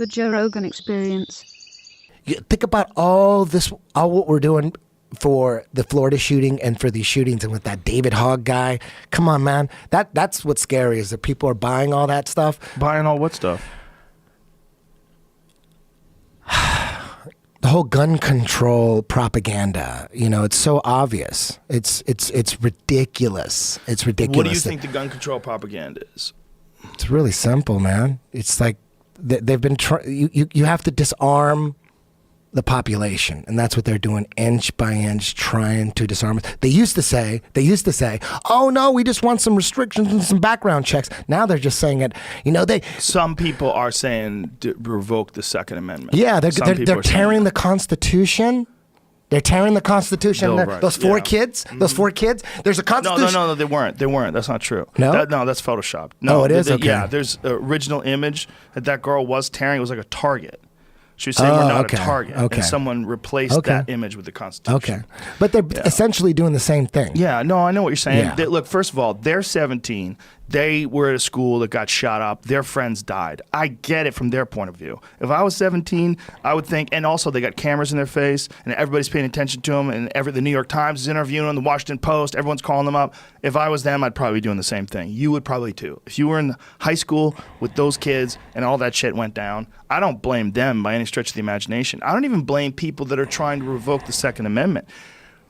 The Joe Rogan Experience. Think about all what we're doing for the Florida shooting and for these shootings and with that David Hogg guy. Come on, man. That's what's scary is that people are buying all that stuff. Buying all what stuff? The whole gun control propaganda, it's so obvious. It's ridiculous. It's ridiculous. What do you think the gun control propaganda is? It's really simple, man. It's like they've been you have to disarm the population, and that's what they're doing, inch by inch, trying to disarm it. They used to say, oh no, we just want some restrictions and some background checks. Now they're just saying it, Some people are saying revoke the Second Amendment. Yeah, they're tearing the Constitution. They're tearing the Constitution. Those four kids. There's a Constitution. No, they weren't. That's not true. No? No, that's Photoshopped. No, it is? Okay. Yeah, there's an original image that girl was tearing. It was like a target. She was saying we're not a target. And someone replaced that image with the Constitution. Okay. But they're essentially doing the same thing. Yeah, no, I know what you're saying. Yeah. Look, first of all, they're 17. They were at a school that got shot up. Their friends died. I get it from their point of view. If I was 17, I would think, and also they got cameras in their face, and everybody's paying attention to them, and the New York Times is interviewing them, the Washington Post, everyone's calling them up. If I was them, I'd probably be doing the same thing. You would probably too. If you were in high school with those kids and all that shit went down, I don't blame them by any stretch of the imagination. I don't even blame people that are trying to revoke the Second Amendment.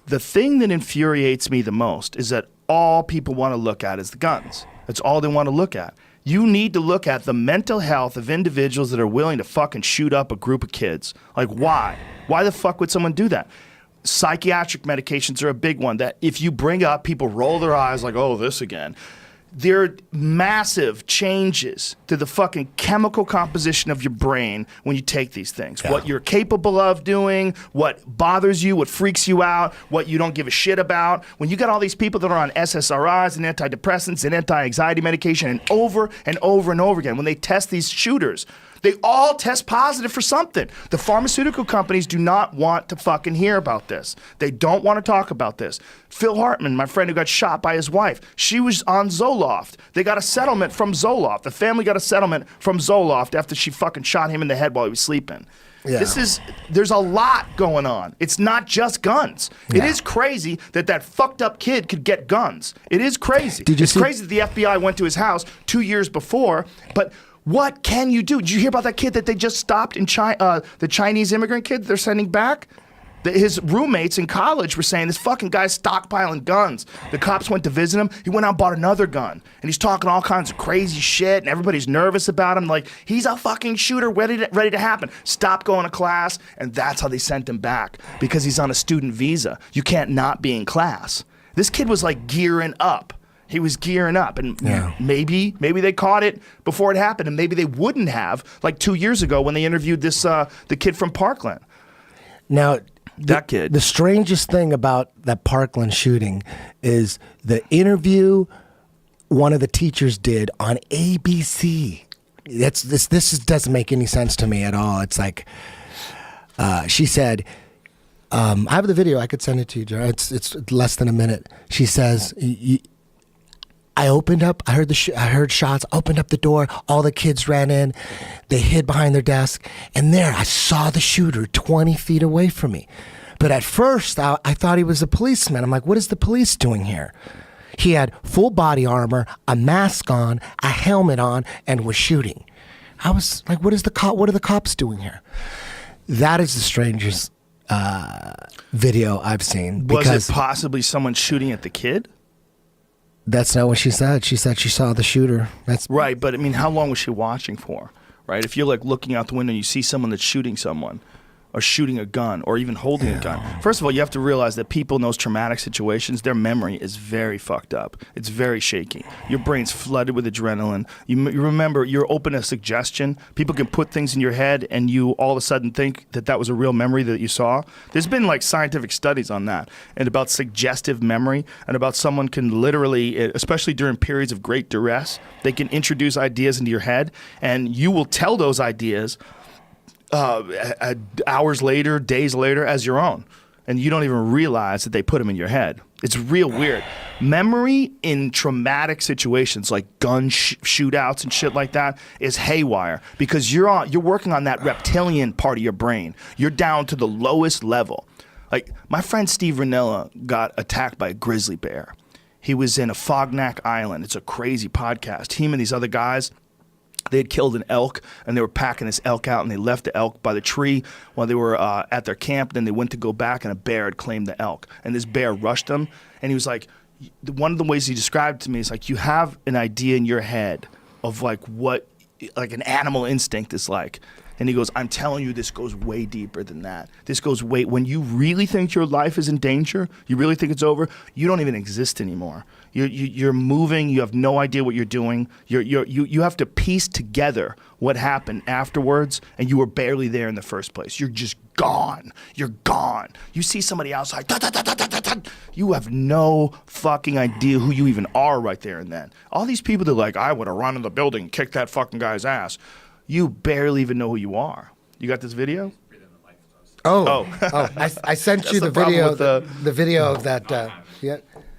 The thing that infuriates me the most is that all people want to look at is the guns. That's all they want to look at. You need to look at the mental health of individuals that are willing to fucking shoot up a group of kids. Like, why? Why the fuck would someone do that? Psychiatric medications are a big one that if you bring up, people roll their eyes like, oh, this again. There are massive changes to the fucking chemical composition of your brain when you take these things. Yeah. What you're capable of doing, what bothers you, what freaks you out, what you don't give a shit about. When you got all these people that are on SSRIs and antidepressants and anti-anxiety medication and over and over and over again, when they test these shooters, they all test positive for something. The pharmaceutical companies do not want to fucking hear about this. They don't want to talk about this. Phil Hartman, my friend who got shot by his wife, she was on Zoloft. They got a settlement from Zoloft. The family got a settlement from Zoloft after she fucking shot him in the head while he was sleeping. Yeah. There's a lot going on. It's not just guns. Yeah. It is crazy that fucked up kid could get guns. It is crazy. It's crazy that the FBI went to his house 2 years before, but what can you do? Did you hear about that kid that they just stopped in China, the Chinese immigrant kid they're sending back? His roommates in college were saying this fucking guy's stockpiling guns. The cops went to visit him. He went out and bought another gun. And he's talking all kinds of crazy shit, and everybody's nervous about him. Like, he's a fucking shooter ready to happen. Stop going to class, and that's how they sent him back, because he's on a student visa. You can't not be in class. This kid was like gearing up. He was gearing up, and maybe they caught it before it happened, and maybe they wouldn't have, like 2 years ago when they interviewed the kid from Parkland. Now, that kid. The strangest thing about that Parkland shooting is the interview one of the teachers did on ABC. This doesn't make any sense to me at all. It's like she said, I have the video. I could send it to you, Joe. It's less than a minute. She says, I opened up, I heard shots, opened up the door, all the kids ran in, they hid behind their desk, and there I saw the shooter 20 feet away from me. But at first, I thought he was a policeman. I'm like, what is the police doing here? He had full body armor, a mask on, a helmet on, and was shooting. I was like, what are the cops doing here? That is the strangest video I've seen. Was it possibly someone shooting at the kid? That's not what she said. She said she saw the shooter. That's right, but I mean, how long was she watching for? Right? If you're like looking out the window and you see someone that's shooting someone, or shooting a gun, or even holding a gun. First of all, you have to realize that people in those traumatic situations, their memory is very fucked up. It's very shaky. Your brain's flooded with adrenaline. You remember, you're open to suggestion. People can put things in your head, and you all of a sudden think that was a real memory that you saw. There's been like scientific studies on that, and about suggestive memory, and about someone can literally, especially during periods of great duress, they can introduce ideas into your head, and you will tell those ideas hours later, days later, as your own. And you don't even realize that they put them in your head. It's real weird. Memory in traumatic situations like gun shootouts and shit like that is haywire because you're working on that reptilian part of your brain. You're down to the lowest level. Like my friend Steve Ranella got attacked by a grizzly bear. He was in a Fognak Island. It's a crazy podcast. Him and these other guys, they had killed an elk, and they were packing this elk out, and they left the elk by the tree while they were at their camp. Then they went to go back, and a bear had claimed the elk. And this bear rushed them, and he was like, one of the ways he described it to me is like, you have an idea in your head of like what like an animal instinct is like. And he goes, I'm telling you, this goes way deeper than that. This goes way, when you really think your life is in danger, you really think it's over, you don't even exist anymore. You're moving, you have no idea what you're doing. You have to piece together what happened afterwards, and you were barely there in the first place. You're just gone. You're gone. You see somebody outside, da, da, da, da, da, da, da. You have no fucking idea who you even are right there and then. All these people that are like, I would have run in the building and kicked that fucking guy's ass. You barely even know who you are. You got this video? I sent you the video. The video of that. Yeah.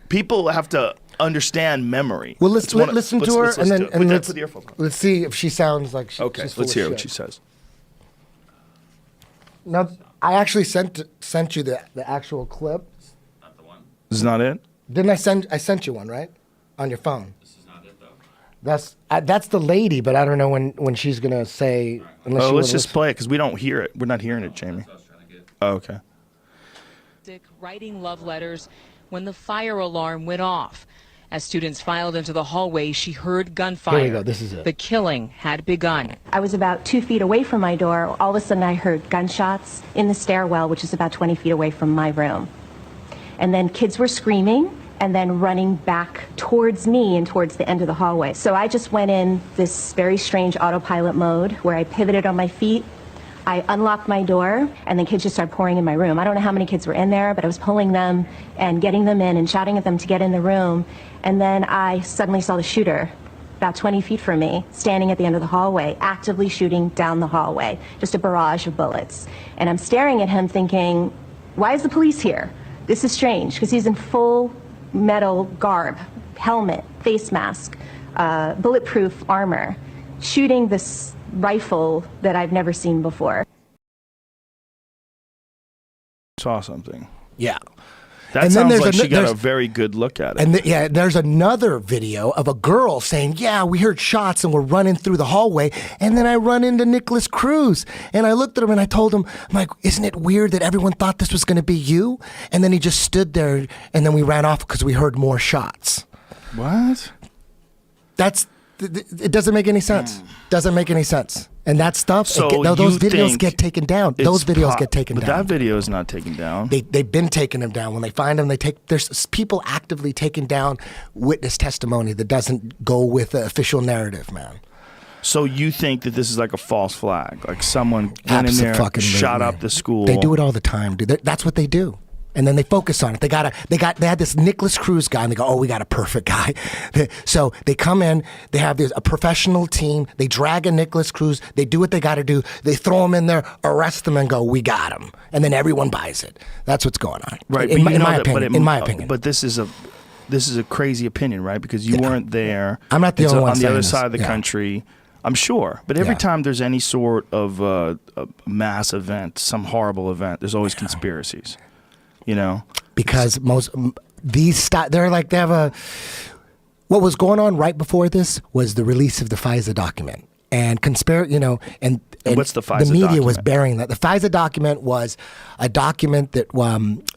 People have to understand memory. Well, listen to her, and then let's see if she sounds like she's let's hear what she says. Now, I actually sent you the actual clip. Not the one. This is not it? Didn't I sent you one, right? On your phone. This is not it, though. That's the lady, but I don't know when she's gonna say. Unless let's just play it because we don't hear it. We're not hearing it, Jamie. Okay. Writing love letters when the fire alarm went off. As students filed into the hallway, she heard gunfire. Here we go. This is it. The killing had begun. I was about 2 feet away from my door. All of a sudden, I heard gunshots in the stairwell, which is about 20 feet away from my room. And then kids were screaming and then running back towards me and towards the end of the hallway. So I just went in this very strange autopilot mode where I pivoted on my feet. I unlocked my door, and then kids just started pouring in my room. I don't know how many kids were in there, but I was pulling them and getting them in and shouting at them to get in the room. And then I suddenly saw the shooter about 20 feet from me, standing at the end of the hallway, actively shooting down the hallway, just a barrage of bullets. And I'm staring at him thinking, why is the police here? This is strange, because he's in full metal garb, helmet, face mask, bulletproof armor, shooting this rifle that I've never seen before. Saw something. Yeah. That sounds like she got a very good look at it. And there's another video of a girl saying, yeah, we heard shots and we're running through the hallway. And then I run into Nicholas Cruz. And I looked at him and I told him, I'm like, isn't it weird that everyone thought this was going to be you? And then he just stood there and then we ran off because we heard more shots. What? It doesn't make any sense. Doesn't make any sense. And that stuff, So those you videos think get taken down. Those videos get taken down. But that video is not taken down. They've been taking them down. When they find them, there's people actively taking down witness testimony that doesn't go with the official narrative, man. So you think that this is like a false flag? Like someone went in there, shot up the school? They do it all the time, dude. That's what they do. And then they focus on it. They had this Nicholas Cruz guy, and they go, oh, we got a perfect guy. So they come in, they have a professional team, they drag a Nicholas Cruz, they do what they got to do, they throw him in there, arrest them, and go, we got him. And then everyone buys it. That's what's going on. Right. In my opinion. But this is a crazy opinion, right? Because you weren't there. I'm not the only one on the other saying side of the this. country. I'm sure. But every time there's any sort of a mass event, some horrible event, there's always conspiracies. You know, because what was going on right before this was the release of the FISA document and and what's the FISA the media document? was bearing that. The FISA document was a document that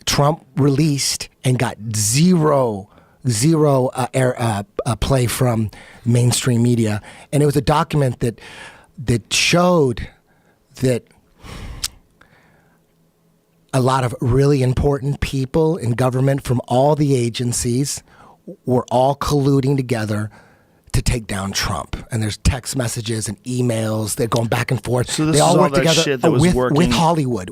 Trump released and got zero play from mainstream media, and it was a document that showed that a lot of really important people in government from all the agencies were all colluding together to take down Trump. And there's text messages and emails. They're going back and forth. So this they all is work all that together shit that was with Hollywood,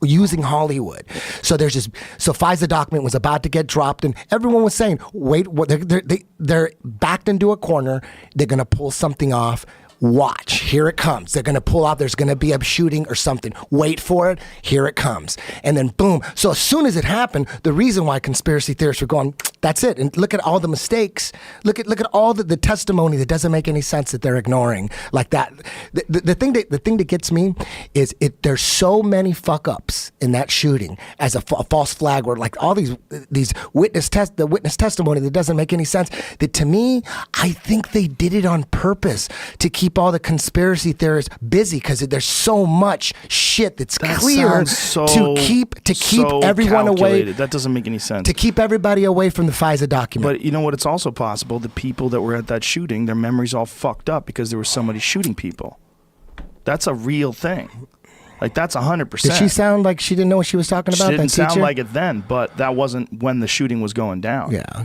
using Hollywood. So FISA document was about to get dropped, and everyone was saying, "Wait, they're backed into a corner. They're going to pull something off. Watch, here it comes. They're going to pull out. There's going to be a shooting or something. Wait for it. Here it comes. And then boom. So as soon as it happened, the reason why conspiracy theorists were going, that's it. And look at all the mistakes. Look at all the testimony that doesn't make any sense that they're ignoring like that. The thing that gets me is there's so many fuck ups in that shooting as a false flag, or like all these witness testimony that doesn't make any sense. That to me, I think they did it on purpose to keep all the conspiracy theorists busy, because there's so much shit that's clear to keep everyone calculated. away. That doesn't make any sense. To keep everybody away from the FISA document. But you know what? It's also possible the people that were at that shooting, their memories all fucked up because there was somebody shooting people. That's a real thing. Like, that's 100%. Did she sound like she didn't know what she was talking about? She didn't that sound like it then, but that wasn't when the shooting was going down. Yeah,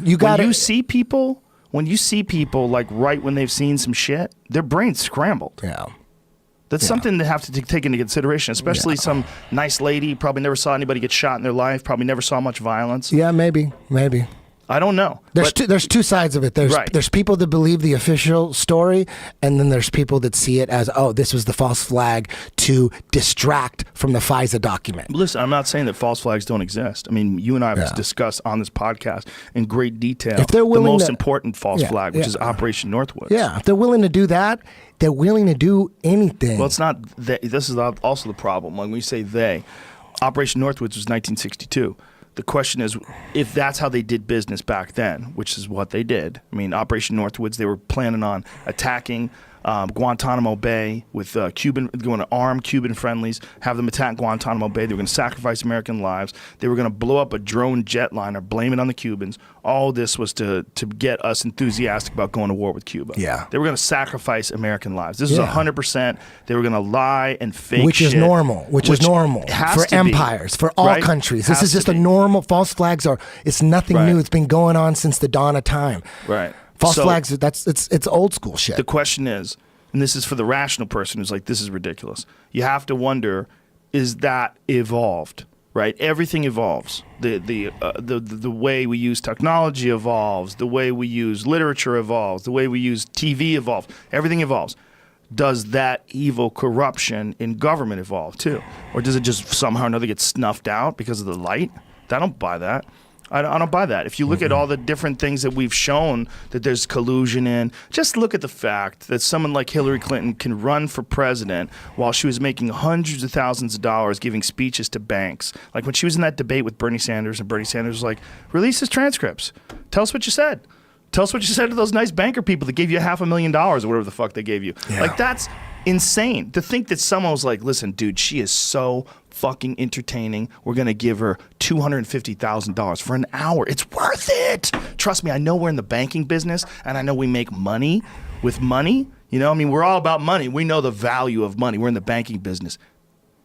When you see people like right when they've seen some shit, their brain's scrambled. Yeah. That's something to have to take into consideration, especially some nice lady, probably never saw anybody get shot in their life, probably never saw much violence. Yeah, maybe. I don't know. There's two sides of it. There's people that believe the official story, and then there's people that see it as, oh, this was the false flag to distract from the FISA document. Listen, I'm not saying that false flags don't exist. I mean, you and I have discussed on this podcast in great detail the most important false flag, which is Operation Northwoods. Yeah, if they're willing to do that, they're willing to do anything. Well, it's not. This is also the problem. When we say they, Operation Northwoods was 1962. The question is, if that's how they did business back then, which is what they did. I mean, Operation Northwoods, they were planning on attacking Guantanamo Bay with going to arm Cuban friendlies, have them attack Guantanamo Bay. They were going to sacrifice American lives. They were going to blow up a drone jetliner, blame it on the Cubans. All this was to get us enthusiastic about going to war with Cuba. Yeah. They were going to sacrifice American lives. This was 100%. They were going to lie and fake Which is normal for empires, for all countries. This is just a normal, false flags it's nothing new. It's been going on since the dawn of time. Right. False flags, it's old school shit. The question is, and this is for the rational person who's like, this is ridiculous. You have to wonder, is that evolved? Right? Everything evolves. The way we use technology evolves. The way we use literature evolves. The way we use TV evolves. Everything evolves. Does that evil corruption in government evolve too? Or does it just somehow or another get snuffed out because of the light? I don't buy that. I don't buy that. If you look at all the different things that we've shown that there's collusion in, just look at the fact that someone like Hillary Clinton can run for president while she was making hundreds of thousands of dollars giving speeches to banks. Like when she was in that debate with Bernie Sanders, and Bernie Sanders was like, release his transcripts. Tell us what you said. Tell us what you said to those nice banker people that gave you $500,000 or whatever the fuck they gave you. Yeah. Like, that's insane. To think that someone was like, listen, dude, she is so fucking entertaining. We're going to give her $250,000 for an hour. It's worth it. Trust me, I know we're in the banking business, and I know we make money with money. You know, I mean, we're all about money. We know the value of money. We're in the banking business.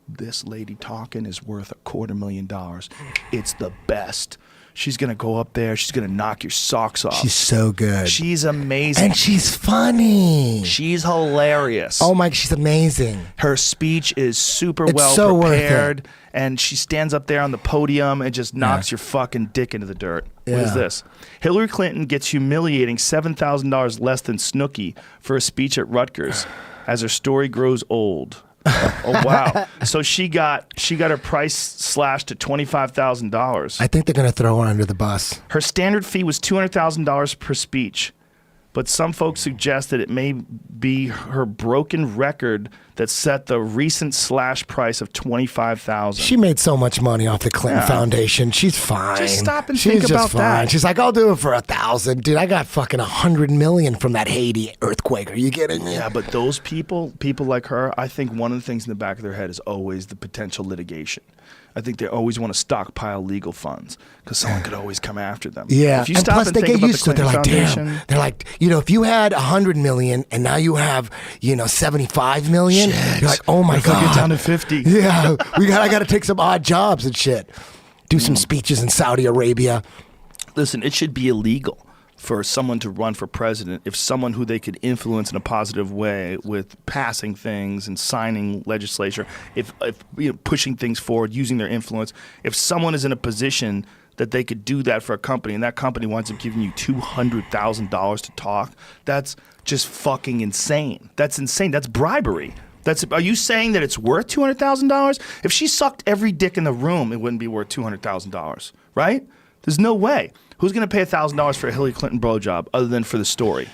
This lady talking is worth $250,000. It's the best. She's going to go up there. She's going to knock your socks off. She's so good. She's amazing. And she's funny. She's hilarious. Oh my, she's amazing. Her speech is super It's well so prepared. worth it. And she stands up there on the podium and just knocks your fucking dick into the dirt. What is this? Hillary Clinton gets humiliating $7,000 less than Snooki for a speech at Rutgers as her story grows old. Oh wow! So she got her price slashed to $25,000. I think they're gonna throw her under the bus. Her standard fee was $200,000 per speech, but some folks suggest that it may be her broken record that set the recent slash price of $25,000. She made so much money off the Clinton Foundation. She's fine. Just stop and She's think just about fine. that. She's like, I'll do it for $1,000, dude. I got fucking $100 million from that Haiti earthquake. Are you kidding me? Yeah, but those people like her, I think one of the things in the back of their head is always the potential litigation. I think they always want to stockpile legal funds because someone could always come after them. Yeah, if you and stop plus and they think get about used to it. the They're like, Foundation, damn. They're like, you know, if you had $100 million and now you have, you know, $75 million, you're like, oh my god, get down to 50. Yeah, I got to take some odd jobs and shit. Do some speeches in Saudi Arabia. Listen, it should be illegal for someone to run for president if someone who they could influence in a positive way with passing things and signing legislation, if you know, pushing things forward, using their influence, if someone is in a position that they could do that for a company, and that company winds up giving you $200,000 to talk, that's just fucking insane. That's insane. That's bribery. Are you saying that it's worth $200,000? If she sucked every dick in the room, it wouldn't be worth $200,000, right? There's no way. Who's going to pay $1,000 for a Hillary Clinton blowjob other than for the story?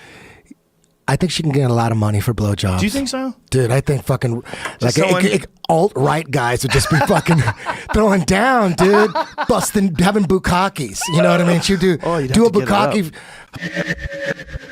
I think she can get a lot of money for blowjobs. Do you think so? Dude, I think fucking someone- alt-right guys would just be fucking throwing down, dude. Busting, having bukkakis. You know what I mean? She'd do Oh, you'd do a have to get it bukkake. up.